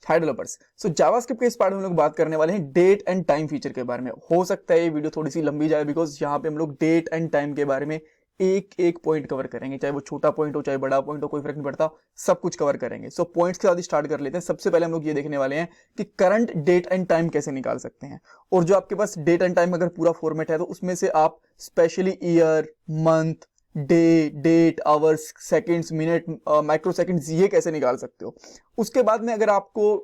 हाय developers. सो JavaScript के इस part में हम लोग बात करने वाले हैं डेट एंड टाइम फीचर के बारे में। हो सकता है ये वीडियो थोड़ी सी लंबी जाए बिकॉज यहाँ पे हम लोग डेट एंड टाइम के बारे में एक एक पॉइंट कवर करेंगे, चाहे वो छोटा पॉइंट हो चाहे बड़ा पॉइंट हो, कोई फर्क नहीं पड़ता, सब कुछ कवर करेंगे। सो पॉइंट्स के साथ स्टार्ट कर लेते हैं। सबसे पहले हम लोग ये देखने वाले हैं कि करंट डेट एंड टाइम कैसे निकाल सकते हैं। और जो आपके पास डेट एंड टाइम अगर पूरा फॉर्मेट है तो उसमें से आप specially year, month, day, date, hours, seconds, minute, micro seconds ये कैसे निकाल सकते हो। उसके बाद में अगर आपको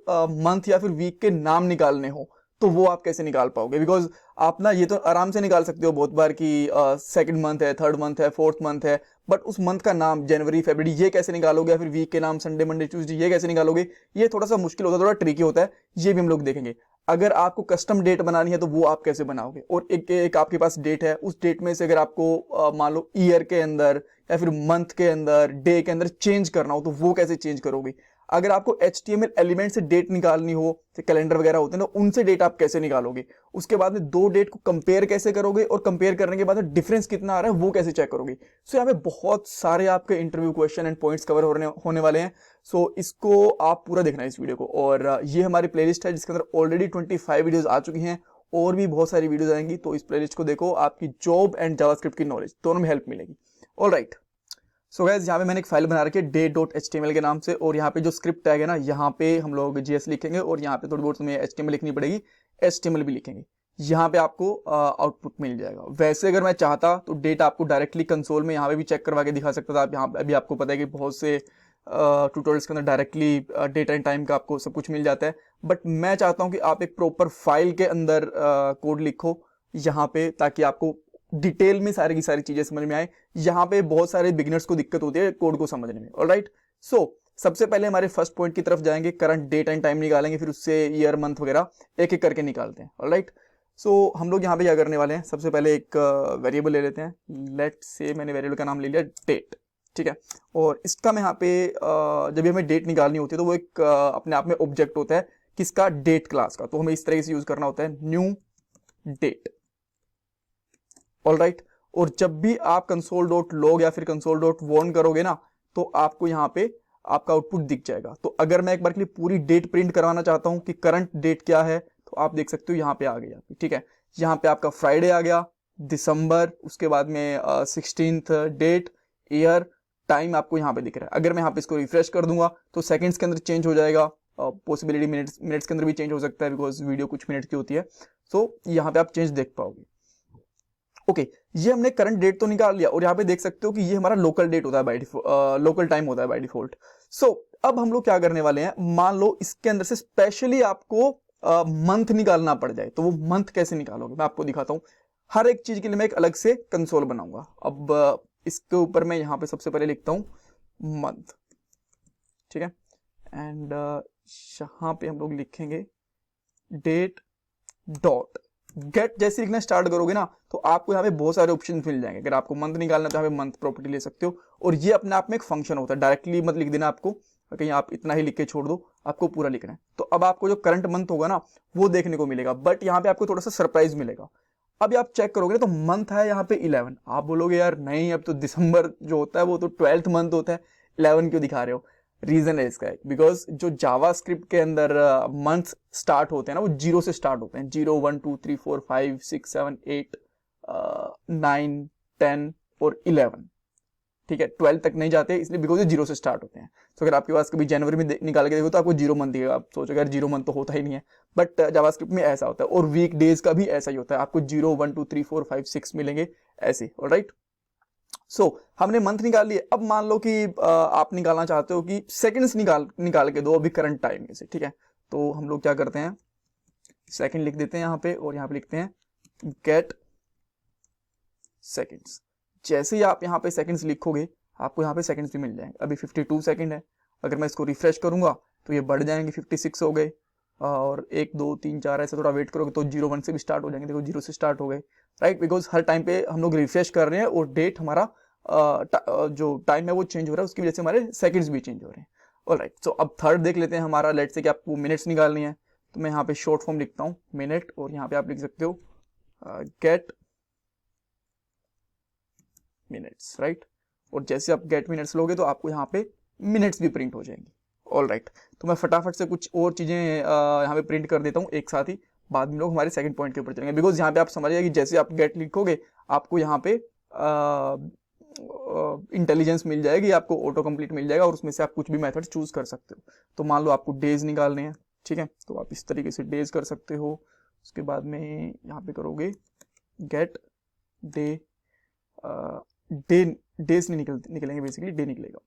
मंथ या फिर वीक के नाम निकालने हो तो वो आप कैसे निकाल पाओगे, बिकॉज आप ना ये तो आराम से निकाल सकते हो बहुत बार कि सेकंड मंथ है, थर्ड मंथ है, फोर्थ मंथ है, बट उस मंथ का नाम जनवरी, फरवरी ये कैसे निकालोगे, या फिर वीक के नाम संडे, मंडे, ट्यूसडे ये कैसे निकालोगे, ये थोड़ा सा मुश्किल होता है, थोड़ा ट्रिकी होता है, ये भी हम लोग देखेंगे। अगर आपको कस्टम डेट बनानी है तो वो आप कैसे बनाओगे, और एक आपके पास डेट है, उस डेट में से अगर आपको मान लो ईयर के अंदर या फिर मंथ के अंदर, डे के अंदर चेंज करना हो तो वो कैसे चेंज करोगे। अगर आपको HTML एलिमेंट से डेट निकालनी हो, कैलेंडर वगैरह होते हैं ना, उनसे डेट आप कैसे निकालोगे। उसके बाद में दो डेट को कंपेयर कैसे करोगे, और कंपेयर करने के बाद में डिफरेंस कितना आ रहा है वो कैसे चेक करोगे। सो यहाँ पे बहुत सारे आपके interview question and points cover होने वाले हैं। सो इसको आप पूरा देखना है इस वीडियो को। और ये हमारी प्लेलिस्ट है जिसके अंदर ऑलरेडी 25 वीडियोज आ चुकी हैं, और भी बहुत सारी वीडियोज आएंगी। तो इस प्लेलिस्ट को देखो, आपकी जॉब एंड जावास्क्रिप्ट की नॉलेज दोनों में हेल्प मिलेगी। ऑलराइट, सो गाइस यहाँ पे मैंने एक फाइल बना रखी है date.html के नाम से, और यहाँ पे जो स्क्रिप्ट टैग है ना, यहाँ पे हम लोग JS लिखेंगे, और यहाँ पे थोड़ी बहुत तुम्हें HTML लिखनी पड़ेगी, HTML भी लिखेंगे। यहाँ पे आपको आउटपुट मिल जाएगा। वैसे अगर मैं चाहता तो डेट आपको डायरेक्टली कंसोल में यहाँ पे भी चेक करवा के दिखा सकता था। आप यहाँ पे अभी आपको पता है कि बहुत से ट्यूटोरियल्स के अंदर डायरेक्टली डेट एंड टाइम का आपको सब कुछ मिल जाता है, बट मैं चाहता हूँ कि आप एक प्रॉपर फाइल के अंदर कोड लिखो यहाँ पे, ताकि आपको डिटेल में सारी की सारी चीजें समझ में आए। यहाँ पे बहुत सारे बिगिनर्स को दिक्कत होती है कोड को समझने में। ऑलराइट, सो सबसे पहले हमारे फर्स्ट पॉइंट की तरफ जाएंगे, करंट डेट एंड टाइम निकालेंगे, फिर उससे ईयर, मंथ वगैरह एक एक करके निकालते हैं। ऑलराइट, सो हम लोग यहाँ पे क्या करने वाले हैं, सबसे पहले एक वेरिएबल ले लेते हैं। लेट से मैंने वेरिएबल का नाम ले लिया डेट, ठीक है। और इसका मैं यहाँ पे जब भी हमें डेट निकालनी होती है तो वो एक अपने आप में ऑब्जेक्ट होता है किसका, डेट क्लास का। तो हमें इस तरीके से यूज करना होता है, न्यू डेट। ऑलराइट, और जब भी आप console.log या फिर console.warn करोगे ना, तो आपको यहाँ पे आपका आउटपुट दिख जाएगा। तो अगर मैं एक बार के लिए पूरी डेट प्रिंट करवाना चाहता हूँ कि करंट डेट क्या है, तो आप देख सकते हो यहाँ पे आ गया, ठीक है। यहाँ पे आपका फ्राइडे आ गया, दिसंबर, उसके बाद में 16th डेट, ईयर, टाइम आपको यहाँ पे दिख रहा है। अगर मैं यहाँ पे इसको रिफ्रेश कर दूंगा तो सेकंड्स के अंदर चेंज हो जाएगा, पॉसिबिलिटी मिनट्स के अंदर भी चेंज हो सकता है, बिकॉज वीडियो कुछ मिनट की होती है। सो यहाँ पे आप चेंज देख पाओगे। ओके, ये हमने करंट डेट तो निकाल लिया, और यहाँ पे देख सकते हो कि ये हमारा लोकल डेट होता है बाय डिफॉल्ट, लोकल टाइम होता है बाय डिफॉल्ट। सो अब हम लोग क्या करने वाले हैं, मान लो इसके अंदर से स्पेशली आपको मंथ निकालना पड़ जाए, तो वो मंथ कैसे निकालोगे मैं आपको दिखाता हूँ। हर एक चीज के लिए मैं एक अलग से कंसोल बनाऊंगा। अब इसके ऊपर मैं यहाँ पे सबसे पहले लिखता हूँ मंथ, ठीक है। एंड यहाँ पे हम लोग लिखेंगे डेट डॉट गेट। जैसे लिखना स्टार्ट करोगे ना, तो आपको यहाँ पे बहुत सारे ऑप्शन मिल जाएंगे। अगर आपको मंथ निकालना है तो यहाँ पे मंथ प्रॉपर्टी ले सकते हो, और ये अपने आप में एक फंक्शन होता है, डायरेक्टली मत लिख देना आपको, कहीं आप इतना ही लिख के छोड़ दो, आपको पूरा लिखना है। तो अब आपको जो करंट मंथ होगा ना वो देखने को मिलेगा, बट यहाँ पे आपको थोड़ा सा सरप्राइज मिलेगा। अभी आप चेक करोगे तो मंथ है यहाँ पे 11। आप बोलोगे यार नहीं, अब तो दिसंबर जो होता है वो तो 12th मंथ होता है, 11 क्यों दिखा रहे हो। रीजन है इसका, बिकॉज जो जावास्क्रिप्ट के अंदर मंथ्स स्टार्ट होते हैं ना वो 0 से स्टार्ट होते हैं। 0 1 2 3 4 5 6 7 8 9 10 और 11, ठीक है। 12 तक नहीं जाते इसलिए बिकॉज ये 0 से स्टार्ट होते हैं। तो अगर आपके पास कभी जनवरी में निकाल के देखो तो आपको 0 मंथ दिखेगा, आप सोचोगे यार 0 मंथ तो होता ही नहीं है, बट जावास्क्रिप्ट में ऐसा होता है। और वीक डेज का भी ऐसा ही होता है, आपको 0 1 2 3 4 5 6 मिलेंगे ऐसे। ऑलराइट, सो हमने मंथ निकाल लिए। अब मान लो कि आप निकालना चाहते हो कि सेकंड्स निकाल के दो अभी करंट टाइम में से, ठीक है। तो हम लोग क्या करते हैं, सेकंड लिख देते हैं यहाँ पे, और यहाँ पे लिखते हैं गेट सेकंड्स। जैसे ही आप यहाँ पे सेकंड्स लिखोगे आपको यहाँ पे सेकंड्स भी मिल जाएंगे। अभी 52 सेकंड है, अगर मैं इसको रिफ्रेश करूंगा तो ये बढ़ जाएंगे, 56 हो गए, और 1 2 3 4 ऐसे थोड़ा वेट करोगे तो 0 1 से भी स्टार्ट हो जाएंगे। देखो 0 से स्टार्ट हो गए, राइट, बिकॉज हर टाइम पे हम लोग रिफ्रेश कर रहे हैं और डेट हमारा जो टाइम है वो चेंज हो रहा है, उसकी वजह से हमारे सेकंड्स भी चेंज हो रहे हैं। ऑलराइट, सो अब थर्ड देख लेते हैं हमारा। लेट से कि आपको मिनट्स निकालनी है, तो मैं यहाँ पे शॉर्ट फॉर्म लिखता हूँ मिनट, और यहाँ पे आप लिख सकते हो गेट मिनट्स, राइट। और जैसे आप गेट मिनट्स लोगे तो आपको यहाँ पे मिनट्स भी प्रिंट हो जाएंगे। ऑलराइट, तो मैं फटाफट से कुछ और चीज़ें यहाँ पे प्रिंट कर देता हूँ एक साथ ही, बाद में लोग हमारे सेकंड पॉइंट के ऊपर चलेंगे। बिकॉज यहाँ पे आप समझिए कि जैसे आप गेट लिखोगे आपको यहाँ पे इंटेलिजेंस मिल जाएगी, आपको ऑटो कंप्लीट मिल जाएगा और उसमें से आप कुछ भी मेथड चूज कर सकते हो। तो मान लो आपको डेज निकालने हैं, ठीक है, तो आप इस तरीके से डेज कर सकते हो। उसके बाद में यहाँ पे करोगे गेट डे, डेज नहीं निकलेंगे, बेसिकली डे निकलेगा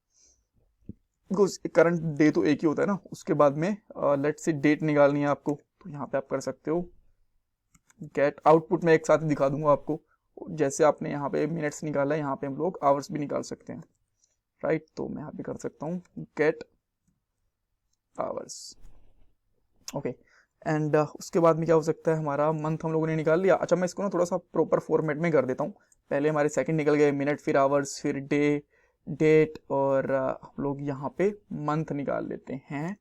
बिकॉज करंट डे तो एक ही होता है ना। उसके बाद में लेट से डेट निकालनी है आपको, तो यहाँ पे आप कर सकते हो गेट, आउटपुट में एक साथ ही दिखा दूंगा आपको। जैसे आपने यहाँ पे मिनट्स निकाला है, यहाँ पे हम लोग आवर्स भी निकाल सकते हैं, राइट। तो मैं यहाँ पे कर सकता हूँ गेट आवर्स, ओके। एंड उसके बाद में क्या हो सकता है, हमारा मंथ हम लोगों ने निकाल लिया। अच्छा, मैं इसको ना थोड़ा सा प्रॉपर फॉर्मेट में कर देता हूँ। पहले हमारे सेकंड निकल गए, मिनट, फिर आवर्स, फिर डे, डेट, और हम लोग यहाँ पे मंथ निकाल लेते हैं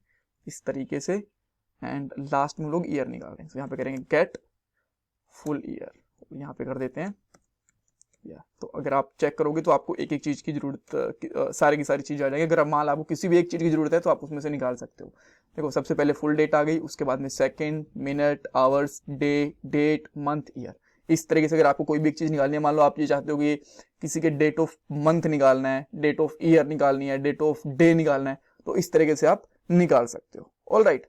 इस तरीके से। एंड लास्ट में हम लोग ईयर निकाल रहे हैं, तो यहाँ पे करेंगे गेट फुल ईयर, यहाँ पे कर देते हैं या। तो अगर आप चेक करोगे तो आपको एक एक चीज की जरूरत, सारी की सारी चीज आ जाएगी। अगर आप मान लो आपको किसी भी एक चीज की जरूरत है तो आप उसमें से निकाल सकते हो। देखो, सबसे पहले फुल डेट आ गई, उसके बाद में second, minute, hours, day, date, month, year. इस तरीके से अगर आपको कोई भी एक चीज निकालनी है, मान लो आप ये चाहते हो कि किसी के डेट ऑफ मंथ निकालना है, डेट ऑफ ईयर निकालनी है, डेट ऑफ डे निकालना है, तो इस तरीके से आप निकाल सकते हो। ऑल राइट,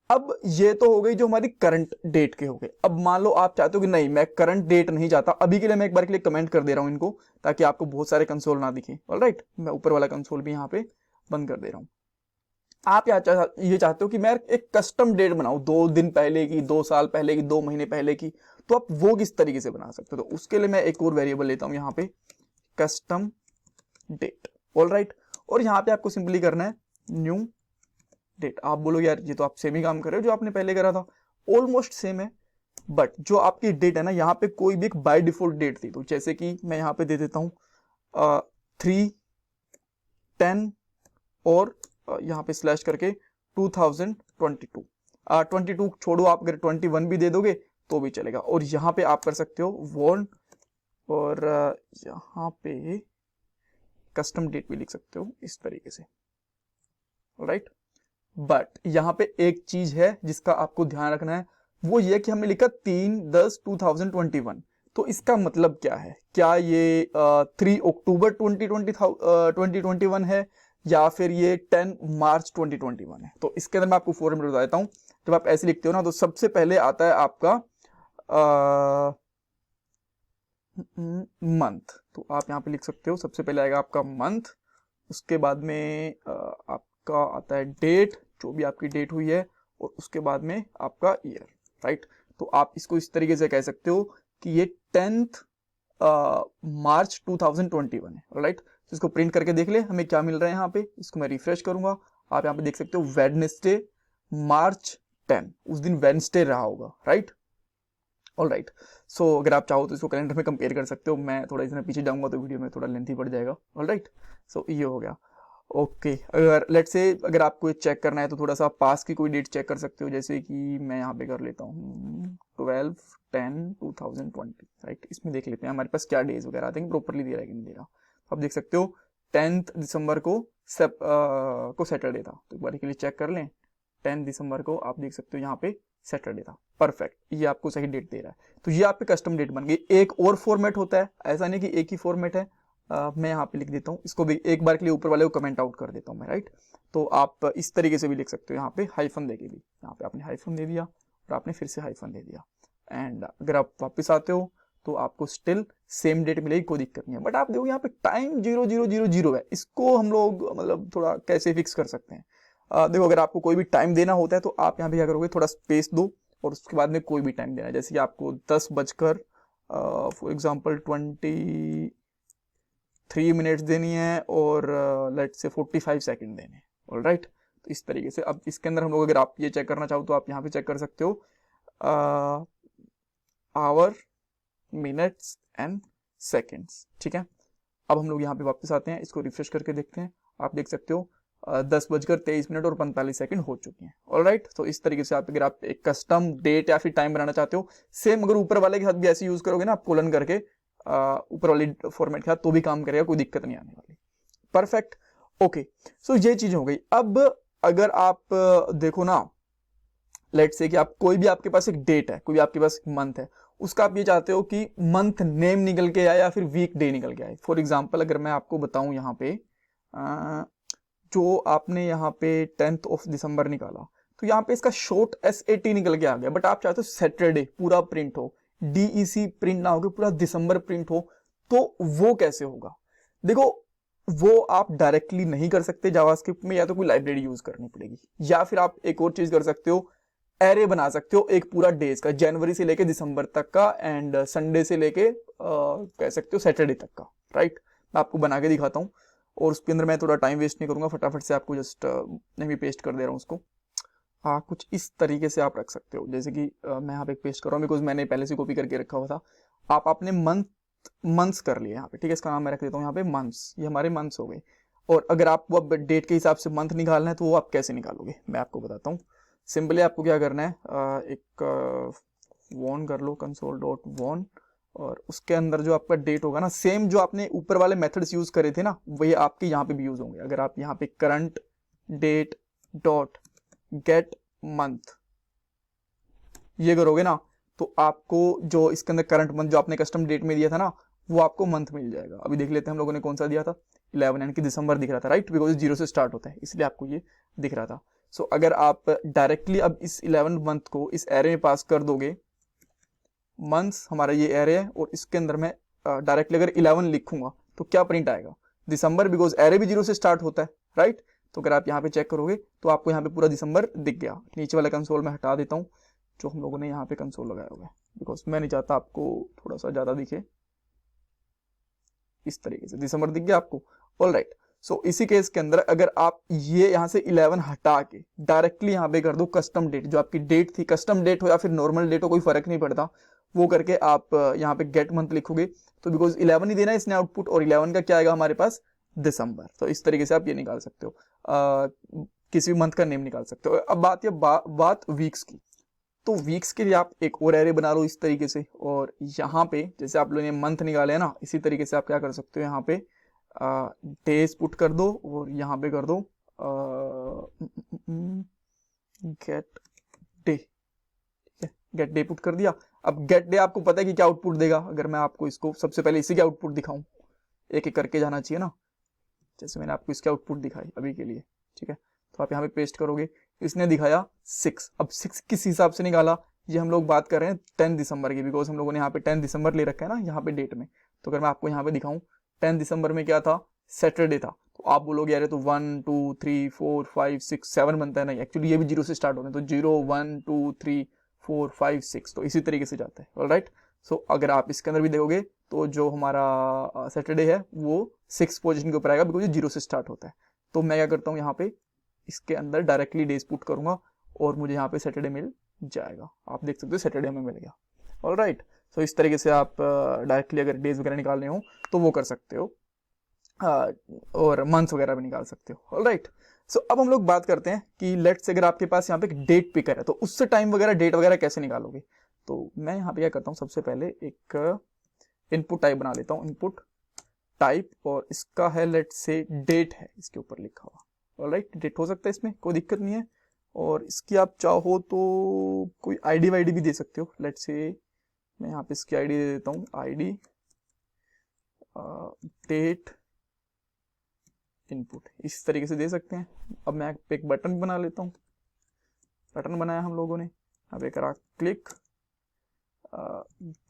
अब ये तो हो गई जो हमारी करंट डेट के हो गए। अब मान लो आप चाहते हो कि नहीं, मैं करंट डेट नहीं चाहता, अभी के लिए मैं एक बार के लिए कमेंट कर दे रहा हूं इनको, ताकि आपको बहुत सारे कंसोल ना दिखे। ऑलराइट, मैं ऊपर वाला कंसोल भी यहाँ पे बंद कर दे रहा हूं। आप ये चाहते हो कि मैं एक कस्टम डेट बनाऊं, 2 दिन पहले की, 2 साल पहले की, 2 महीने पहले की, तो आप वो किस तरीके से बना सकते हो। तो उसके लिए मैं एक और वेरिएबल लेता हूं यहाँ पे, कस्टम डेट। ऑलराइट, और यहाँ पे आपको सिंपली करना है न्यू डेट। आप बोलो यार ये तो आप सेम ही काम कर रहे हो जो आपने पहले करा था, ऑलमोस्ट सेम है, बट जो आपकी डेट है ना, यहाँ पे कोई भी एक बाय डिफॉल्ट डेट थी। तो जैसे कि मैं यहाँ पे दे देता हूँ 3, 10 और यहाँ पे स्लैश करके 2022। 22 छोड़ो, आप अगर 21 भी दे दोगे तो भी चलेगा। और यहाँ पे आप कर सकते हो वॉन, और यहाँ पे कस्टम डेट भी लिख सकते हो इस तरीके से। राइट, बट यहाँ पे एक चीज है जिसका आपको ध्यान रखना है, वो ये कि हमने लिखा 3/10/2021। तो इसका मतलब क्या है, क्या ये 3 अक्टूबर 2021 है या फिर ये 10 मार्च 2021 है। तो इसके अंदर मैं आपको फॉर्मूला बता देता हूं। जब आप ऐसे लिखते हो ना, तो सबसे पहले आता है आपका मंथ। तो आप यहाँ पे लिख सकते हो, सबसे पहले आएगा आपका मंथ, उसके बाद में आपका आता है डेट, जो भी आपकी डेट हुई है, और उसके बाद में आपका ईयर। राइट, तो आप इसको इस तरीके से कह सकते हो कि ये 10 मार्च 2021 है। राइट, तो इसको प्रिंट करके देख ले हमें क्या मिल रहा है यहाँ पे। इसको मैं रिफ्रेश करूंगा, आप यहाँ पे देख सकते हो वेडनेसडे मार्च 10, उस दिन वेडनेसडे रहा होगा। Right, all right. सो अगर आप चाहो तो इसको कैलेंडर में कंपेयर कर सकते हो। मैं थोड़ा इसमें पीछे जाऊंगा तो वीडियो में थोड़ा लेंथी पड़ जाएगा। ऑल राइट, सो ये हो गया। ओके, अगर लेट्स से अगर आपको चेक करना है तो थोड़ा सा पास की कोई डेट चेक कर सकते हो। जैसे कि मैं यहाँ पे कर लेता हूँ 12/10/2020। राइट, इसमें देख लेते हैं हमारे पास क्या डेज वगैरह आते हैं, प्रॉपरली दे रहा है कि नहीं दे रहा। तो आप देख सकते हो 10 दिसंबर को सैटरडे था, तो एक बार के लिए चेक कर लें। 10 दिसंबर को आप देख सकते हो यहाँ पे सैटरडे था। परफेक्ट, ये आपको सही डेट दे रहा है। तो ये आपकी कस्टम डेट बन गई। एक और फॉर्मेट होता है, ऐसा नहीं कि एक ही फॉर्मेट है। मैं यहाँ पे लिख देता हूँ, इसको भी एक बार के लिए ऊपर वाले को कमेंट आउट कर देता हूँ मैं। राइट, तो आप इस तरीके से भी लिख सकते हो, यहाँ पे हाइफन देके भी। यहाँ पे आपने हाइफन दे दिया और आपने फिर से हाइफन दे दिया। एंड अगर आप वापस आते हो तो आपको स्टिल सेम डेट मिलेगी, कोई दिक्कत नहीं है। बट आप देखो यहाँ पे टाइम 0000 है, इसको हम लोग मतलब थोड़ा कैसे फिक्स कर सकते हैं। देखो, अगर आपको कोई भी टाइम देना होता है तो आप यहाँ पे क्या करोगे, थोड़ा स्पेस दो और उसके बाद में कोई भी टाइम देना है। जैसे कि आपको 10 बजकर फॉर एग्जाम्पल 23 मिनट्स देनी है और लेट से 45 सेकंड देने हैं। ऑल राइट, तो इस तरीके से अब इसके अंदर हम लोग, अगर आप ये चेक करना चाहो तो आप यहाँ पे चेक कर सकते हो आवर, मिनट्स एंड सेकेंड्स। ठीक है, अब हम लोग यहाँ पे वापस आते हैं, इसको रिफ्रेश करके देखते हैं। आप देख सकते हो 10:23 और 45 सेकंड हो चुके हैं। ऑलराइट, तो इस तरीके से आप अगर आप एक कस्टम डेट या फिर टाइम बनाना चाहते हो, सेम अगर ऊपर वाले के साथ भी ऐसे यूज करोगे ना, आप कोलन करके ऊपर वाली फॉर्मेट के साथ, तो भी काम करेगा, कोई दिक्कत नहीं आने वाली। Perfect, okay. सो ये चीज हो गई। अब अगर आप देखो ना, लेट्स से कि आप कोई भी आपके पास एक डेट है, कोई भी आपके पास मंथ है, उसका आप ये चाहते हो कि मंथ नेम निकल के आए या फिर वीक डे निकल के आए। फॉर एग्जांपल अगर मैं आपको बताऊं यहाँ पे जो आपने यहाँ पे 10th ऑफ दिसंबर निकाला, तो यहाँ पे इसका शॉर्ट SAT निकल के आ गया, बट आप चाहते हो सैटरडे पूरा प्रिंट हो, DEC प्रिंट ना हो, पूरा दिसंबर प्रिंट हो, तो वो कैसे होगा? देखो, वो आप डायरेक्टली नहीं कर सकते जावास्क्रिप्ट में, या तो कोई लाइब्रेरी यूज करनी पड़ेगी, या फिर आप एक और चीज कर सकते हो, एरे बना सकते हो एक पूरा डेज का, जनवरी से लेके दिसंबर तक का, एंड संडे से लेके कह सकते हो सैटरडे तक का, राइट? मैं आपको बना के दिखाता हूँ, और उसके अंदर मैं थोड़ा टाइम वेस्ट नहीं करूंगा, फटाफट से आपको जस्ट नहीं पेस्ट कर दे रहा हूँ उसको। कुछ इस तरीके से आप रख सकते हो, जैसे कि मैं यहाँ पे पेस्ट कर रहा हूँ बिकॉज मैंने पहले से कॉपी करके रखा हुआ था। आप आपने मंथ्स कर लिए यहाँ पे, ठीक है, इसका नाम मैं रख देता हूँ यहाँ पे मंथ्स, ये हमारे मंथ्स हो गए। और अगर आपको अब डेट के हिसाब से मंथ निकालना है तो वो आप कैसे निकालोगे, मैं आपको बताता हूँ। सिंपली आपको क्या करना है, एक वॉन कर लो, console.won, और उसके अंदर जो आपका डेट होगा ना, सेम जो आपने ऊपर वाले मेथड्स यूज करे थे ना, वही आपके यहाँ पे भी यूज होंगे। अगर आप यहाँ पे current date dot get month ये करोगे ना, तो आपको जो इसके अंदर करंट मंथ जो आपने कस्टम डेट में दिया था ना, वो आपको मंथ मिल जाएगा। अभी देख लेते हैं हम लोगों ने कौन सा दिया था, 11, यानी कि दिसंबर दिख रहा था, राइट? बिकॉज 0 से स्टार्ट होता है, इसलिए आपको ये दिख रहा था। सो अगर आप डायरेक्टली अब इस 11 मंथ को इस एरे में पास कर दोगे, मंथ्स हमारा ये एरे है, और इसके अंदर मैं डायरेक्टली अगर 11 लिखूंगा तो क्या प्रिंट आएगा? दिसंबर, बिकॉज एरे भी 0 से स्टार्ट होता है, राइट? तो अगर आप यहाँ पे चेक करोगे तो आपको यहाँ पे पूरा दिसंबर दिख गया। नीचे वाला कंसोल में हटा देता हूँ जो हम लोगों ने यहाँ पे कंसोल लगाया हुआ है, बिकॉज मैं नहीं चाहता आपको थोड़ा सा ज्यादा दिखे। इस तरीके से दिसंबर दिख गया आपको, ऑल राइट। सो इसी केस के अंदर अगर आप ये यहाँ से 11 हटा के डायरेक्टली यहाँ पे कर दो कस्टम डेट, जो आपकी डेट थी, कस्टम डेट हो या फिर नॉर्मल डेट हो, कोई फर्क नहीं पड़ता, वो करके आप यहाँ पे गेट मंथ लिखोगे, तो बिकॉज 11 ही देना है इसने आउटपुट, और 11 का क्या आएगा हमारे पास? दिसंबर। तो इस तरीके से आप ये निकाल सकते हो, किसी भी मंथ का नेम निकाल सकते हो। अब बात ये बात वीक्स की, तो वीक्स के लिए आप एक और एरे बना लो इस तरीके से, और यहाँ पे जैसे आप लोगों ने मंथ निकाले हैं ना, इसी तरीके से आप क्या कर सकते हो, यहाँ पे डेज पुट कर दो, और यहाँ पे कर दो गेट डे, ठीक है, गेट डे पुट कर दिया। अब गेट डे आपको पता है कि क्या आउटपुट देगा? अगर मैं आपको इसको सबसे पहले इसी के आउटपुट दिखाऊं, एक एक करके जाना चाहिए ना, जैसे मैंने आपको इसके आउटपुट दिखाई अभी के लिए, ठीक है, तो आप यहाँ पे पेस्ट करोगे, इसने दिखाया 6। अब 6 किस हिसाब से निकाला, ये हम लोग बात कर रहे हैं 10 दिसंबर की, बिकॉज हम लोगों ने यहाँ पे 10 दिसंबर ले रखा है ना यहाँ पे डेट में। तो अगर मैं आपको यहाँ पे दिखाऊं, 10 दिसंबर में क्या था? सैटरडे था। तो आप बोलोगे यार तो 1 2 3 4 5 6 7 बनता है, नहीं, एक्चुअली ये भी 0 से स्टार्ट होते हैं, तो 0 1 2 3 4 5 6, तो इसी तरीके से जाता है, ऑलराइट। सो अगर आप इसके अंदर भी देखोगे तो जो हमारा सैटरडे है वो 6 पोजीशन के ऊपर आएगा, बिकॉज ये 0 से स्टार्ट होता है। तो मैं क्या करता हूँ, यहाँ पे इसके अंदर डायरेक्टली डेज पुट करूंगा, और मुझे यहाँ पे सैटरडे मिल जाएगा। आप देख सकते हो सैटरडे में मिल गया, ऑलराइट। सो इस तरीके से आप डायरेक्टली अगर डेज वगैरह निकालने हो तो वो कर सकते हो, और मंथ्स वगैरह भी निकाल सकते हो, ऑलराइट। सो अब हम लोग बात करते हैं कि लेट्स अगर आपके पास यहाँ पे एक डेट पिकर है, तो उससे टाइम वगैरह डेट वगैरह कैसे निकालोगे? तो मैं यहाँ पे क्या करता हूँ, सबसे पहले एक इनपुट टाइप बना लेता हूँ, इनपुट टाइप, और इसका है लेट्स से डेट है इसके ऊपर लिखा हुआ, ऑलराइट, डेट हो सकता है, इसमें कोई दिक्कत नहीं है। और इसकी आप चाहो तो कोई आईडी वाईडी भी दे सकते हो, लेट्स से मैं यहाँ पे इसकी आईडी दे देता हूँ, आईडी डेट इनपुट, इस तरीके से दे सकते हैं। अब मैं एक बटन बना लेता हूँ, बटन बनाया हम लोगों ने, अब एक करा क्लिक,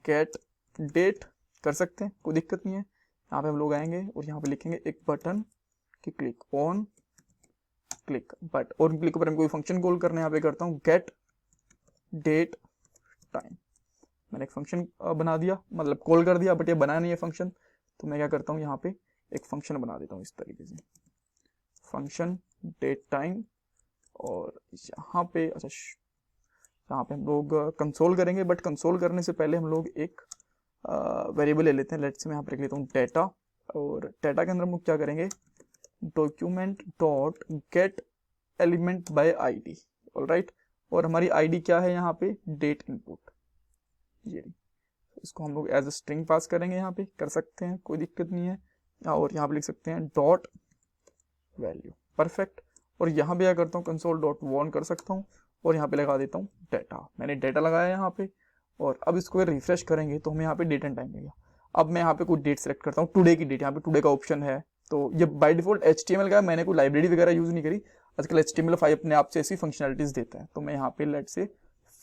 गेट डेट कर सकते हैं, कोई दिक्कत नहीं है। यहाँ पे हम लोग आएंगे और यहाँ पे लिखेंगे एक बटन की क्लिक ऑन क्लिक, बट और क्लिक पर हम कोई फंक्शन कॉल करना है, यहाँ पे करता हूँ गेट डेट टाइम। मैंने एक फंक्शन बना दिया, मतलब कॉल कर दिया, बट ये बनाया नहीं है फंक्शन, तो मैं क्या करता हूँ, यहाँ पे एक फंक्शन बना देता हूँ इस तरीके से, फंक्शन डेट टाइम। और यहाँ पे अच्छा, यहाँ पे हम लोग कंसोल करेंगे, बट कंसोल करने से पहले हम लोग एक वेरिएबल ले लेते हैं, लेट्स मैं यहाँ पे लिख लेता हूँ डेटा, और डेटा के अंदर हम लोग क्या करेंगे, document dot gate element by ID, alright. और हमारी आईडी क्या है यहाँ पे, डेट इनपुट, ये इसको हम लोग एज अ स्ट्रिंग पास करेंगे, यहाँ पे कर सकते हैं, कोई दिक्कत नहीं है। और यहाँ पे लिख सकते हैं डॉट वैल्यू, परफेक्ट। और यहाँ पे क्या करता हूँ, कंसोल डॉट वन कर सकता हूँ और यहाँ पे लगा देता हूँ डेटा। मैंने डेटा लगाया यहाँ पे, और अब इसको अगर रिफ्रेश करेंगे तो हमें यहाँ पे डेट एंड टाइम मिलेगा। अब मैं यहाँ पे कोई डेट सेलेक्ट करता हूँ, टुडे की डेट, यहाँ पे टुडे का ऑप्शन है। तो ये बाय डिफॉल्ट HTML का है, मैंने कोई लाइब्रेरी वगैरह यूज नहीं करी। आजकल HTML5 अपने आप से ऐसी फंक्शनलिटीज देता है। तो मैं यहाँ पे लेट से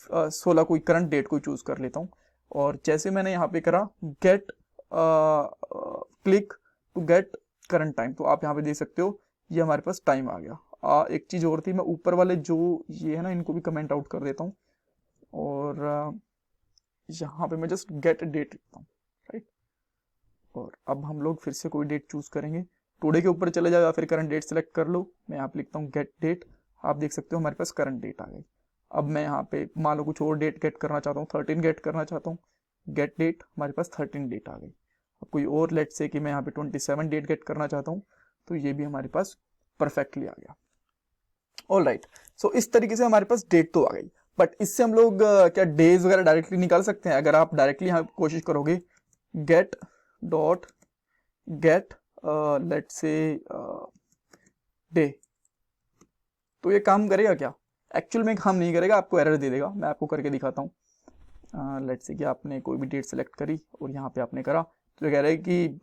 16 कोई करंट डेट को चूज कर लेता हूँ, और जैसे मैंने यहाँ पे करा get click to get current time, तो आप यहाँ पे देख सकते हो ये हमारे पास टाइम आ गया। एक चीज और थी, मैं ऊपर वाले जो ये है ना इनको भी कमेंट आउट कर देता हूँ, और यहाँ पे मैं जस्ट गेट डेट लिखता हूँ, राइट। और अब हम लोग फिर से कोई डेट चूज करेंगे, टुडे के ऊपर चले जाओ या फिर करंट डेट सेलेक्ट कर लो। मैं यहाँ पे लिखता हूँ गेट डेट, आप देख सकते हो हमारे पास करंट डेट आ गई। अब मैं यहाँ पे मान लो कुछ और डेट गेट करना चाहता हूँ, 13 गेट करना चाहता हूँ, गेट डेट, हमारे पास 13 डेट आ गई। अब कोई और लेट से कि मैं यहाँ पे 27 डेट गेट करना चाहता हूँ, तो ये भी हमारे पास परफेक्टली आ गया। ऑल राइट, सो इस तरीके से हमारे पास डेट तो आ गई, बट इससे हम लोग क्या डेज वगैरह डायरेक्टली निकाल सकते हैं? अगर आप डायरेक्टली यहाँ कोशिश करोगे गेट डॉट गेट लेट से डे, तो ये काम करेगा क्या? एक्चुअल में काम नहीं करेगा, आपको एरर दे देगा। मैं आपको करके दिखाता हूँ। लेट से कि आपने कोई भी डेट सेलेक्ट करी और यहाँ पे आपने करा, तो ये कह रहा है कि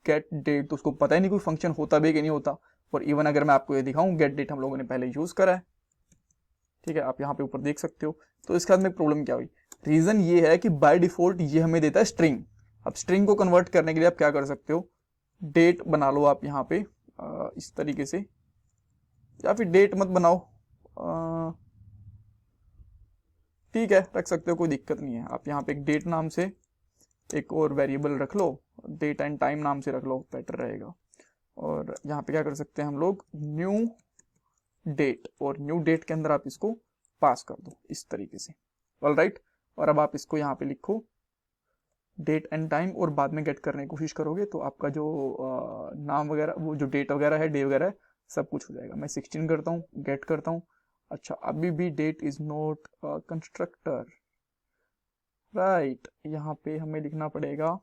गेट डेट, तो उसको पता ही नहीं कोई फंक्शन होता भी कि नहीं होता। और इवन अगर मैं आपको ये दिखाऊं, गेट डेट हम लोगों ने पहले यूज करा है, ठीक है, आप यहाँ पे ऊपर देख सकते हो। तो इसके बाद में प्रॉब्लम क्या हुई? रीजन ये है कि बाय डिफॉल्ट ये हमें देता है स्ट्रिंग। अब स्ट्रिंग को कन्वर्ट करने के लिए आप क्या कर सकते हो, डेट बना लो आप यहाँ पे इस तरीके से, या फिर डेट मत बनाओ, ठीक है, रख सकते हो, कोई दिक्कत नहीं है। आप यहाँ पे एक डेट नाम से एक और वेरिएबल रख लो, डेट एंड टाइम नाम से रख लो, बेटर रहेगा। और यहाँ पे क्या कर सकते हैं हम लोग, न्यू डेट, और न्यू डेट के अंदर आप इसको पास कर दो इस तरीके से। ऑल राइट, और अब आप इसको यहाँ पे लिखो डेट एंड टाइम, और बाद में गेट करने की कोशिश करोगे तो आपका जो नाम वगैरह, वो जो डेट वगैरह है, डे वगैरह है, सब कुछ हो जाएगा। मैं 16 करता हूँ, गेट करता हूँ। अच्छा, अभी भी date is not constructor, right. यहाँ पे हमें लिखना पड़ेगा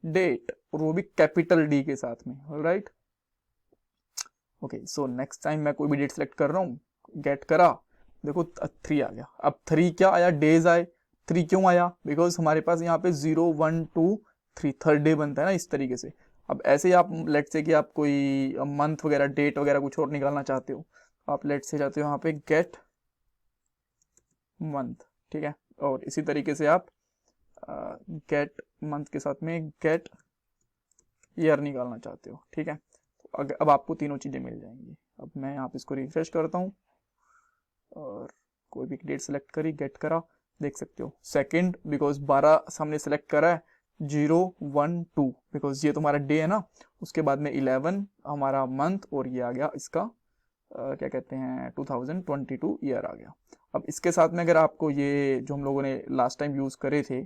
डेट, और वो भी कैपिटल डी के साथ में। All right, okay. So next time मैं कोई भी डेट सेलेक्ट कर रहा हूँ, गेट करा, देखो 3 आ गया। अब 3 क्या आया, डेज आए। 3 क्यों आया? बिकॉज हमारे पास यहाँ पे 0 1 2 3 थर्ड डे बनता है ना, इस तरीके से। अब ऐसे ही आप लेट से कि आप कोई मंथ वगैरह, डेट वगैरह कुछ और निकालना चाहते हो, आप लेट से जाते हो यहाँ पे गेट मंथ, ठीक है। और इसी तरीके से आप गेट मंथ के साथ में गेट ईयर निकालना चाहते हो, ठीक है। तो अब आपको तीनों चीजें मिल जाएंगी। अब मैं यहाँ पे इसको रिफ्रेश करता हूँ, और कोई भी डेट सेलेक्ट करी, गेट करा, देख सकते हो सेकंड, बिकॉज 12 हमने सेलेक्ट करा है, 0 1 2 बिकॉज ये तुम्हारा डे है ना। उसके बाद में 11 हमारा मंथ, और ये आ गया इसका क्या कहते हैं 2022 ईयर आ गया। अब इसके साथ में अगर आपको ये जो हम लोगों ने लास्ट टाइम यूज करे थे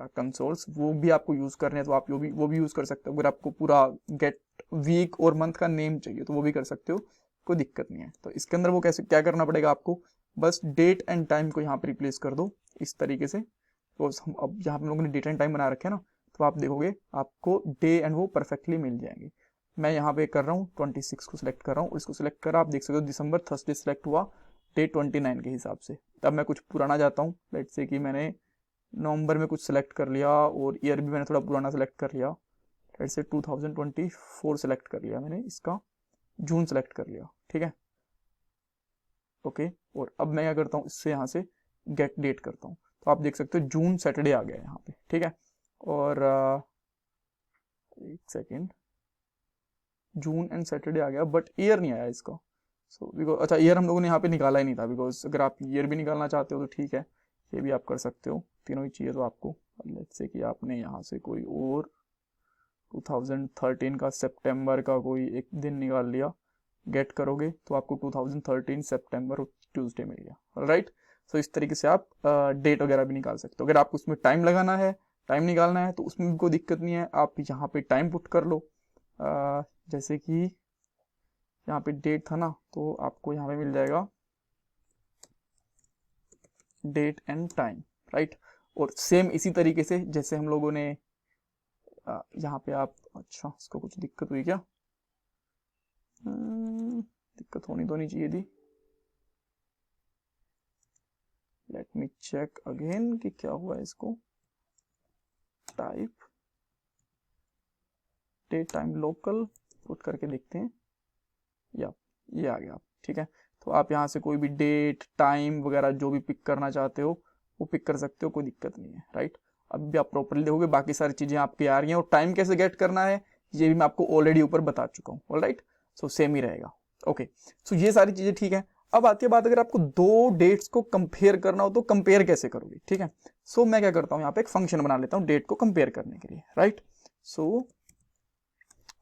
कंसोल्स, वो भी आपको यूज करने हैं, तो आप वो भी यूज कर सकते हो। अगर आपको पूरा गेट वीक और मंथ का नेम चाहिए तो वो भी कर सकते हो, कोई दिक्कत नहीं है। तो इसके अंदर वो कैसे क्या करना पड़ेगा आपको, बस डेट एंड टाइम को यहाँ पे रिप्लेस कर दो इस तरीके से। तो हम अब यहाँ हम लोगों ने डेट एंड टाइम बना रखे हैं ना, तो आप देखोगे आपको डे एंड वो परफेक्टली मिल जाएंगे। मैं यहाँ पे कर रहा हूँ 26 को सिलेक्ट कर रहा हूँ, इसको सिलेक्ट करा, आप देख सकते हो दिसंबर, थर्सडे सिलेक्ट हुआ डे 29 के हिसाब से। तब मैं कुछ पुराना जाता हूँ, लेट से कि मैंने नवंबर में कुछ सिलेक्ट कर लिया, और ईयर भी मैंने थोड़ा पुराना सेलेक्ट कर लिया, लेट से 2024 सेलेक्ट कर लिया मैंने, इसका जून सेलेक्ट कर लिया, ठीक है, ओके। और अब मैं क्या करता हूँ, इससे यहाँ से गेट डेट करता हूँ, तो आप देख सकते हो जून सैटरडे आ गया यहाँ पे, ठीक है। और एक सेकेंड, जून एंड सैटरडे आ गया, बट ईयर नहीं आया इसका। सो बिकॉज अच्छा, ईयर हम लोगों ने यहाँ पे निकाला ही नहीं था, बिकॉज अगर आप ईयर भी निकालना चाहते हो तो ठीक है, ये भी आप कर सकते हो, तीनों ही चाहिए तो आपको। लेट्स से कि आपने यहाँ से कोई और 2013 का सितंबर का कोई एक दिन निकाल लिया, गेट करोगे तो आपको 2013 सितंबर ट्यूसडे मिल गया, राइट। सो इस तरीके से आप डेट वगैरह भी निकाल सकते हो। अगर आपको उसमें टाइम लगाना है, टाइम निकालना है, तो उसमें भी कोई दिक्कत नहीं है, आप यहाँ पे टाइम पुट कर लो। जैसे कि यहाँ पे डेट था ना, तो आपको यहाँ पे मिल जाएगा डेट एंड टाइम, राइट। और सेम इसी तरीके से जैसे हम लोगों ने यहाँ पे आप, अच्छा इसको कुछ दिक्कत हुई क्या, दिक्कत होनी तो नहीं चाहिए थी। लेट मी चेक अगेन कि क्या हुआ इसको। Type date time local put करके देखते हैं, या ये आ गया। ठीक है, तो आप यहाँ से कोई भी डेट टाइम वगैरह जो भी पिक करना चाहते हो वो पिक कर सकते हो, कोई दिक्कत नहीं है, राइट। अब भी आप प्रॉपरली देखोगे बाकी सारी चीजें आपकी आ रही हैं, और टाइम कैसे गेट करना है ये भी मैं आपको ऑलरेडी ऊपर बता चुका हूँ, ऑलराइट। सो सेम ही रहेगा। ओके, सो ये सारी चीजें ठीक है। अब आती है बात, अगर आपको दो डेट्स को कंपेयर करना हो तो कंपेयर कैसे करोगे, ठीक है। सो मैं क्या करता हूँ, यहाँ पे एक फंक्शन बना लेता हूँ डेट को कंपेयर करने के लिए, right. So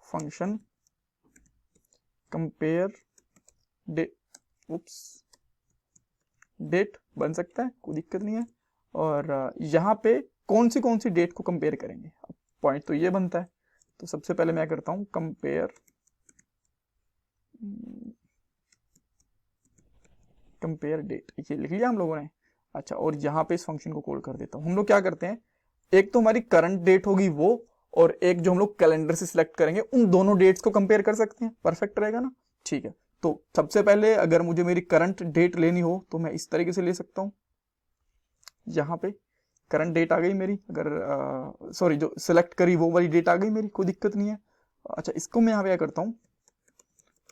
function compare date, oops, date बन सकता है, कोई दिक्कत नहीं है। और यहाँ पे कौन सी डेट को कंपेयर करेंगे, अब पॉइंट तो ये बनता है। तो सबसे पहले मैं करता हूं कंपेयर डेट, ये लिख लिया हम लोगों ने। अच्छा, और यहाँ पे इस फंक्शन को कॉल कर देता हूं। हम लोग क्या करते हैं, एक तो हमारी करंट डेट होगी वो, और एक जो हम लोग कैलेंडर से सिलेक्ट करेंगे, उन दोनों डेट्स को कंपेयर कर सकते हैं। परफेक्ट रहेगा ना, ठीक है। तो सबसे पहले अगर मुझे मेरी करंट डेट लेनी हो तो मैं इस तरीके से ले सकता हूं। यहाँ पे करंट डेट आ गई मेरी, अगर सॉरी जो सिलेक्ट करी वो वाली डेट आ गई मेरी, कोई दिक्कत नहीं है। अच्छा, इसको मैं यहाँ पे क्या करता हूँ,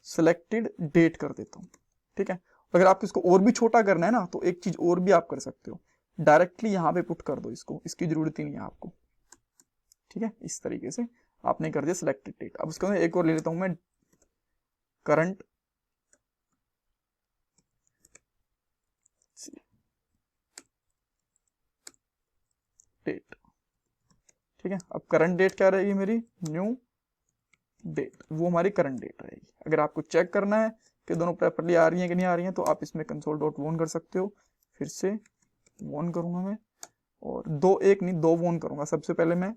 सिलेक्टेड डेट कर देता हूँ, ठीक है। अगर आपको इसको और भी छोटा करना है ना तो एक चीज और भी आप कर सकते हो, डायरेक्टली यहाँ पे पुट कर दो इसको, इसकी जरूरत ही नहीं है आपको, ठीक है। इस तरीके से आपने कर दिया सिलेक्टेड डेट। अब उसको एक और ले लेता हूं मैं, करंट डेट, ठीक है। अब करंट डेट क्या रहेगी मेरी, न्यू डेट, वो हमारी करंट डेट रहेगी। अगर आपको चेक करना है कि दोनों प्रॉपर्ली आ रही हैं कि नहीं आ रही हैं तो आप इसमें कंसोल डॉट वॉन कर सकते हो। फिर से वॉन करूंगा मैं, और दो, एक नहीं दो वॉन करूंगा। सबसे पहले मैं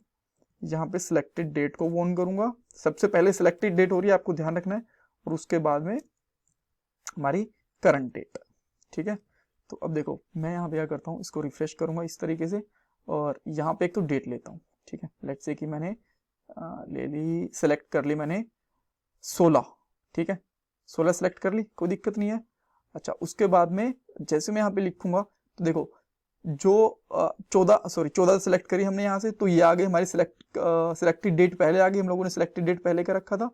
यहाँ पे सिलेक्टेड डेट को वॉन करूंगा, सबसे पहले सिलेक्टेड डेट हो रही है, आपको ध्यान रखना है, और उसके बाद में हमारी करंट डेट, ठीक है। तो अब देखो मैं यहाँ पे क्या करता हूँ, इसको रिफ्रेश करूंगा इस तरीके से, और यहाँ पे एक तो डेट लेता हूँ, ठीक है। लेट्स से कि मैंने ले ली, सेलेक्ट कर ली मैंने 16, ठीक है, 16 सेलेक्ट कर ली, कोई दिक्कत नहीं है। अच्छा, उसके बाद में जैसे मैं यहाँ पे लिखूंगा तो देखो जो 14 सेलेक्ट करी हमने यहाँ से, तो ये आ गई हमारी सिलेक्टेड डेट पहले आ गई, हम लोगों ने सिलेक्टेड डेट पहले का रखा था,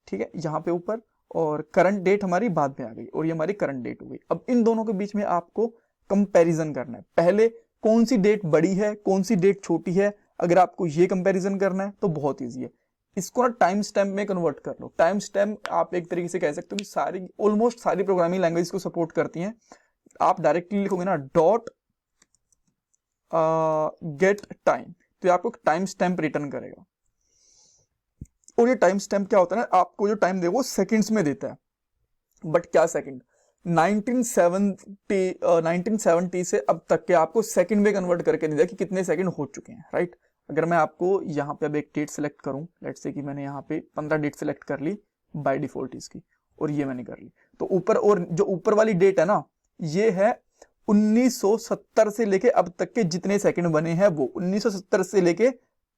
ठीक है, यहाँ पे ऊपर, और करंट डेट हमारी बाद में आ गई, और ये हमारी करंट डेट हो गई। अब इन दोनों के बीच में आपको कंपैरिजन करना है, पहले कौन सी डेट बड़ी है कौन सी डेट छोटी है। अगर आपको ये कंपैरिजन करना है तो बहुत ईजी है, इसको ना टाइम स्टैम्प में कन्वर्ट कर लो। टाइम स्टैम्प आप एक तरीके से कह सकते हो कि सारी ऑलमोस्ट सारी प्रोग्रामिंग लैंग्वेज को सपोर्ट करती हैं। आप डायरेक्टली लिखोगे ना डॉट गेट टाइम, तो आपको टाइम स्टैम्प रिटर्न करेगा। और ये टाइम स्टैम्प क्या होता है ना, आपको जो टाइम देगा वो सेकंड्स में देता है, बट क्या सेकंड, 1970 से अब तक के आपको सेकंड में कन्वर्ट करके दिया कि कितने सेकंड हो चुके हैं, राइट। अगर मैं आपको यहाँ पे अब एक डेट सेलेक्ट करूं, लेट्स से कि मैंने यहाँ पे 15 डेट सेलेक्ट कर ली बाय डिफॉल्ट इसकी, और ये मैंने कर ली, तो ऊपर, और जो ऊपर वाली डेट है ना ये है 1970 से लेके अब तक के जितने सेकंड बने हैं वो 1970 से लेके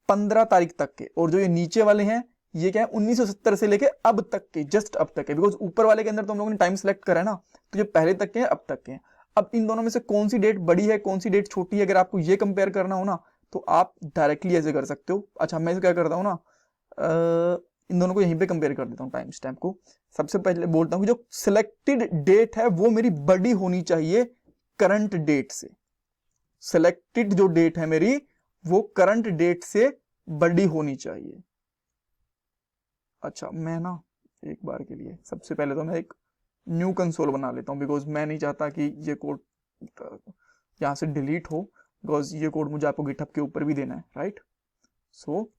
15 तारीख तक के, और जो ये नीचे वाले हैं ये क्या है 1970 से लेके अब तक के, जस्ट अब तक के, बिकॉज ऊपर वाले के अंदर तो हम लोगों ने टाइम सेलेक्ट करा है ना, तो ये पहले तक के हैं अब तक के हैं। अब इन दोनों में से कौन सी डेट बड़ी है कौन सी डेट छोटी है, अगर आपको ये कंपेयर करना हो ना तो आप डायरेक्टली ऐसे कर सकते हो। अच्छा, मैं इसे क्या करता हूँ ना, इन दोनों को यहीं पे कंपेयर कर देता हूँ टाइम स्टैम्प को। सबसे पहले बोलता हूँ कि जो सिलेक्टेड डेट है वो मेरी बड़ी होनी चाहिए करंट डेट से, सिलेक्टेड जो डेट है मेरी वो करंट डेट से बड़ी होनी चाहिए। अच्छा, मैं ना एक बार के लिए सबसे पहले तो मैं एक न्यू कंसोल बना लेता हूँ, बिकॉज मैं नहीं चाहता कि ये कोड यहाँ से डिलीट हो, बिकॉज ये कोड मुझे आपको गिटहब के ऊपर भी देना है, राइट। सो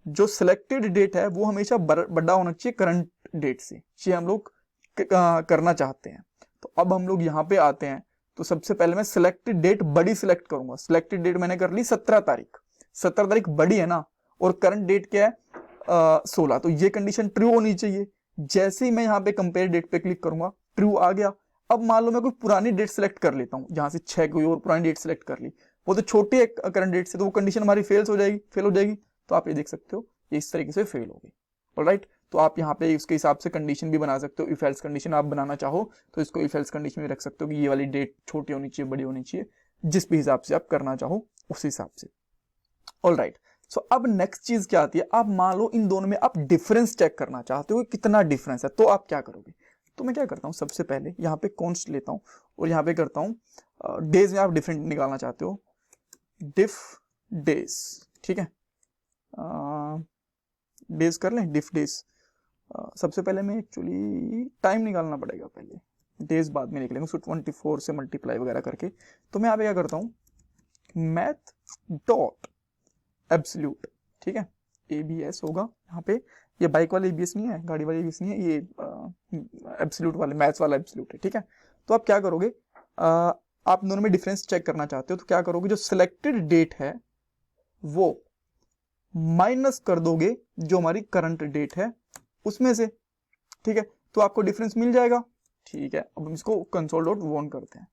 जो सिलेक्टेड डेट है वो हमेशा बड़ा होना चाहिए करंट डेट से, ये हम लोग करना चाहते हैं। तो अब हम लोग यहाँ पे आते हैं, तो सबसे पहले मैं सिलेक्टेड डेट बड़ी सिलेक्ट करूंगा। सिलेक्टेड डेट मैंने कर ली 17 तारीख, 17 तारीख बड़ी है ना, और करंट डेट क्या है 16, तो ये कंडीशन ट्रू होनी चाहिए। जैसे ही मैं यहाँ पे कंपेयर डेट पे क्लिक करूंगा ट्रू आ गया। अब मान लो मैं कोई पुरानी डेट सेलेक्ट कर लेता हूँ, जहां से 6 कोई और पुरानी डेट सेलेक्ट कर ली, वो तो छोटी है करंट डेट से, तो वो कंडीशन हमारी फेल हो जाएगी। तो आप ये देख सकते हो ये इस तरीके से फेल हो गई, ऑलराइट। तो आप यहाँ पे उसके हिसाब से कंडीशन भी बना सकते हो। इफ एल्स कंडीशन आप बनाना चाहो तो इसको इफ एल्स कंडीशन में रख सकते हो कि ये वाली डेट छोटी होनी चाहिए, बड़ी होनी चाहिए, जिस भी हिसाब से आप करना चाहो उस हिसाब से। ऑल राइट, सो अब नेक्स्ट चीज क्या आती है, आप मान लो इन दोनों में आप डिफरेंस चेक करना चाहते हो कि कितना डिफरेंस है, तो आप क्या करोगे। तो मैं क्या करता हूं, सबसे पहले यहाँ पे कॉन्स्ट लेता हूं और यहाँ पे करता हूं डेज में आप डिफरेंट निकालना चाहते हो, डिफ डेज, ठीक है, डेज कर लें, डिफ डेज। सबसे पहले मैं एक्चुअली टाइम निकालना पड़ेगा, पहले डेज बाद में निकलेंगे, उसको 24 से मल्टीप्लाई वगैरह करके। तो मैं यहाँ पे क्या करता हूँ, मैथ डॉट एब्सोल्यूट, ठीक है, ABS होगा यहाँ पे, ये बाइक वाला ABS नहीं है, गाड़ी वाला ABS नहीं है, ये एब्सोल्यूट वाले मैथ्स वाला एब्सोल्यूट है, ठीक है। तो आप क्या करोगे, आप दोनों में डिफरेंस चेक करना चाहते हो तो क्या करोगे, जो सिलेक्टेड डेट है वो माइनस कर दोगे जो हमारी करंट डेट है उसमें से, ठीक है, तो आपको डिफरेंस मिल जाएगा। ठीक है, अब हम इसको कंसोल डॉट वॉन करते हैं,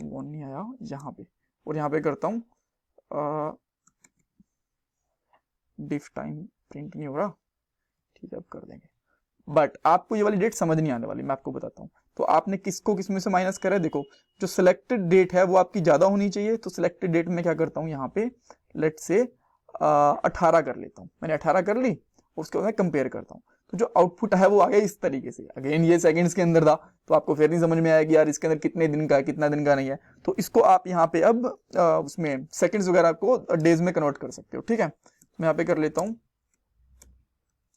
वॉन नहीं आया यहाँ पे, और यहाँ पे करता हूँ डिफ टाइम, प्रिंट नहीं हो रहा, ठीक है अब कर देंगे। बट आपको ये वाली डेट समझ नहीं आने वाली, मैं आपको बताता हूँ। तो आपने किसको किसमें से माइनस करा है, देखो जो सिलेक्टेड डेट है वो आपकी ज्यादा होनी चाहिए, तो सिलेक्टेड डेट में क्या करता हूँ, यहाँ पे लेट से 18 कर लेता हूँ, मैंने 18 कर ली और उसके बाद मैं कंपेयर करता हूँ, तो जो आउटपुट है वो आ गया इस तरीके से। अगेन ये सेकंड्स के अंदर था, तो आपको फिर नहीं समझ में आया कि यार इसके अंदर कितने दिन का है कितना दिन का नहीं है, तो इसको आप यहाँ पे अब उसमें सेकंड्स वगैरह को डेज में कन्वर्ट कर सकते हो, ठीक है। मैं यहाँ पे कर लेता हूँ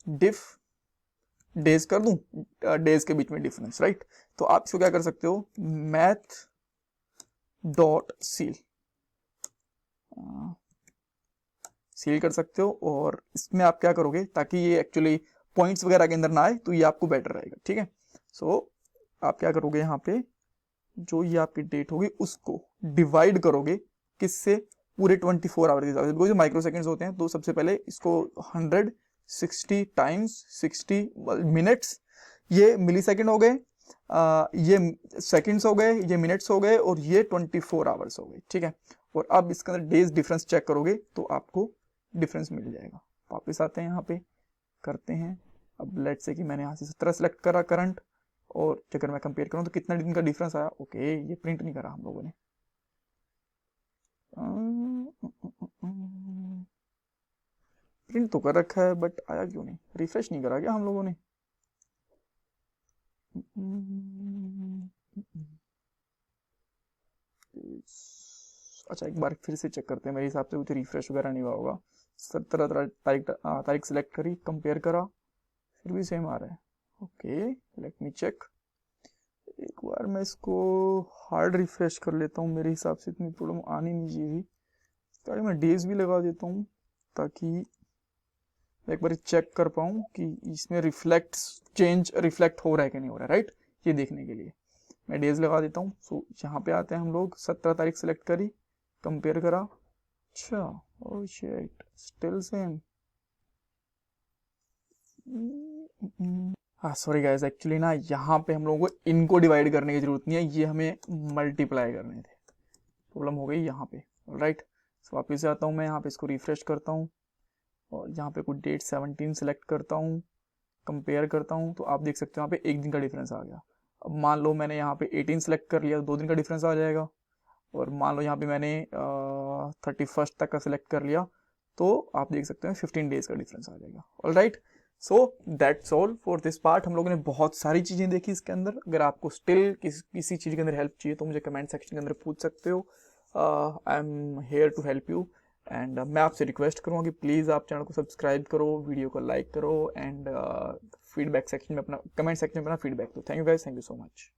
डिफ डेज कर दूं, डेज के बीच में डिफरेंस, राइट। तो आप इसको क्या कर सकते हो, मैथ डॉट सील, सील कर सकते हो, और इसमें आप क्या करोगे ताकि ये एक्चुअली पॉइंट्स वगैरह के अंदर ना आए, तो ये आपको बेटर रहेगा, ठीक है। सो आप क्या करोगे, यहाँ पे जो ये आपकी डेट होगी उसको डिवाइड करोगे किससे, पूरे 24 आवर के हिसाब से, बिकॉज जो माइक्रो सेकेंड्स होते हैं, तो सबसे पहले इसको 160 टाइम्स 60 मिनट्स, ये मिली सेकेंड हो गए, ये सेकंड्स हो गए, ये मिनट्स हो गए, और ये 24 आवर्स हो गए, ठीक है। और अब इसके अंदर डेज डिफरेंस चेक करोगे तो आपको डिफरेंस मिल जाएगा। वापस आते हैं यहाँ पे, करते हैं, अब लेट से कि मैंने यहाँ से 17 सेलेक्ट करा करंट, और अगर मैं कंपेयर करूँ तो कितना दिन का डिफरेंस आया। ओके, ये प्रिंट नहीं करा हम लोगों ने, प्रिंट तो कर रखा है बट आया क्यों नहीं, रिफ्रेश नहीं करा क्या हम लोगों ने। अच्छा एक बार फिर से चेक करते हैं, मेरे हिसाब से कुछ रिफ्रेश वगैरह नहीं हुआ होगा। 17 तारीख सेलेक्ट करी, कंपेयर करा, फिर भी सेम आ रहा है। ओके लेट मी चेक, एक बार मैं इसको हार्ड रिफ्रेश कर लेता हूँ, मेरे हिसाब से इतनी प्रॉब्लम आनी नहीं चाहिए। ताकि मैं डेज भी लगा देता हूँ ताकि मैं एक बार चेक कर पाऊँ कि इसमें रिफ्लेक्ट हो रहा है कि नहीं हो रहा है, राइट, ये देखने के लिए मैं डेज लगा देता हूँ। सो यहाँ पे आते हैं हम लोग, 17 तारीख सेलेक्ट करी, कंपेयर करा, अच्छा ओह शिट स्टिल सेम। हाँ सॉरी गाइस, एक्चुअली ना यहाँ पे हम लोगों को इनको डिवाइड करने की जरूरत नहीं है, ये हमें मल्टीप्लाई करने थे, प्रॉब्लम हो गई यहाँ पे, राइट। सो वापस से आता हूँ मैं यहाँ पे, इसको रिफ्रेश करता हूँ और यहाँ पे कुछ डेट 17 सेलेक्ट करता हूँ, कंपेयर करता हूँ, तो आप देख सकते हो यहाँ पे एक दिन का डिफरेंस आ गया। अब मान लो मैंने यहाँ पे 18 सेलेक्ट कर लिया, 2 दिन का डिफरेंस आ जाएगा, और मान लो यहाँ पे मैंने 31 तक का सिलेक्ट कर लिया, तो आप देख सकते हैं 15 डेज का डिफरेंस आ जाएगा। All right, so that's all for this part. हम लोगों ने बहुत सारी चीजें देखी इसके अंदर। अगर आपको स्टिल किसी चीज के अंदर हेल्प चाहिए तो मुझे कमेंट सेक्शन के अंदर पूछ सकते हो, I am here to help you. And मैं आपसे रिक्वेस्ट करूँगा कि प्लीज़ आप चैनल को सब्सक्राइब करो, वीडियो को लाइक करो, एंड फीडबैक सेक्शन में अपना कमेंट सेक्शन में अपना फीडबैक दो। Thank you guys, thank you so much.